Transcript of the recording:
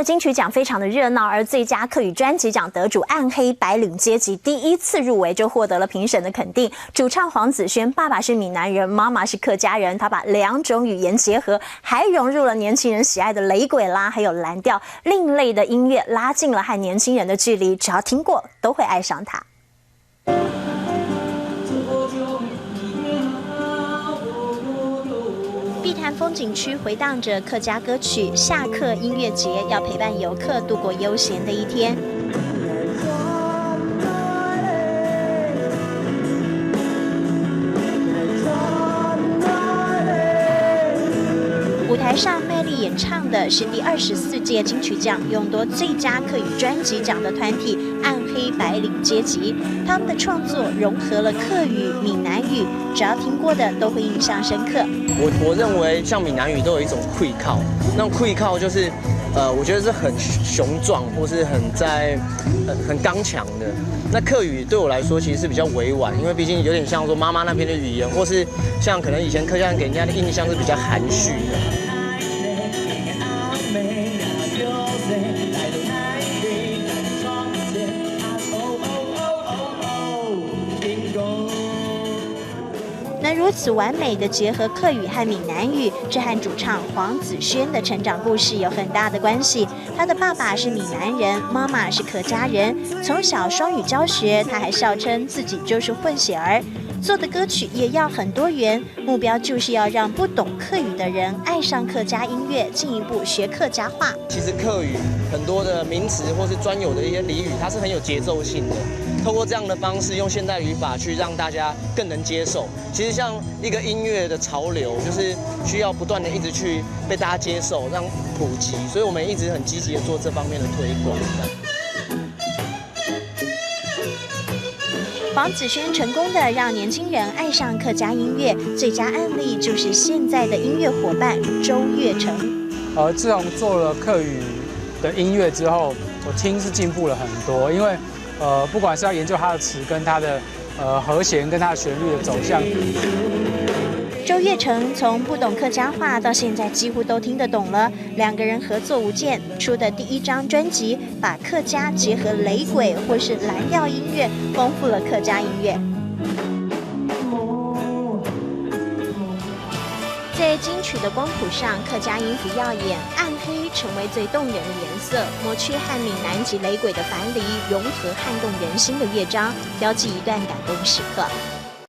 的金曲奖非常的热闹，而最佳客语专辑奖得主《暗黑白领阶级》第一次入围就获得了评审的肯定。主唱黄子轩，爸爸是闽南人，妈妈是客家人，他把2种语言结合，还融入了年轻人喜爱的雷鬼啦，还有蓝调另类的音乐，拉近了和年轻人的距离，只要听过都会爱上他。碧潭风景区回荡着客家歌曲，下客音乐节要陪伴游客度过悠闲的一天。舞台上卖力演唱的是第24届金曲奖勇夺最佳客语专辑奖的团体暗黑白领阶级，他们的创作融合了客语、闽南语，只要听过的都会印象深刻。我认为像闽南语都有一种愧靠，那种愧靠就是我觉得是很雄壮或是很刚强的。那客语对我来说其实是比较委婉，因为毕竟有点像说妈妈那边的语言，或是像可能以前客家人给人家的印象是比较含蓄的。能如此完美的结合客语和闽南语，这和主唱黄子轩的成长故事有很大的关系。他的爸爸是闽南人，妈妈是客家人，从小双语教学，他还笑称自己就是混血儿。做的歌曲也要很多元，目标就是要让不懂客语的人爱上客家音乐，进一步学客家话。其实客语很多的名词或是专有的一些俚语，它是很有节奏性的。透过这样的方式，用现代语法去让大家更能接受。其实像一个音乐的潮流，就是需要不断的一直去被大家接受，让普及。所以我们一直很积极的做这方面的推广。黄子轩成功的让年轻人爱上客家音乐，最佳案例就是现在的音乐伙伴周月成。自从做了客语的音乐之后，我听是进步了很多，因为不管是要研究它的词跟它的和弦跟它的旋律的走向。周月成从不懂客家话到现在几乎都听得懂了，两个人合作无间，出的第1张专辑把客家结合雷鬼或是蓝调音乐，丰富了客家音乐。在金曲的光谱上，客家音符耀眼，暗黑成为最动人的颜色，抹去和闽南及雷鬼的樊篱，融合撼动人心的乐章，标记一段感动时刻。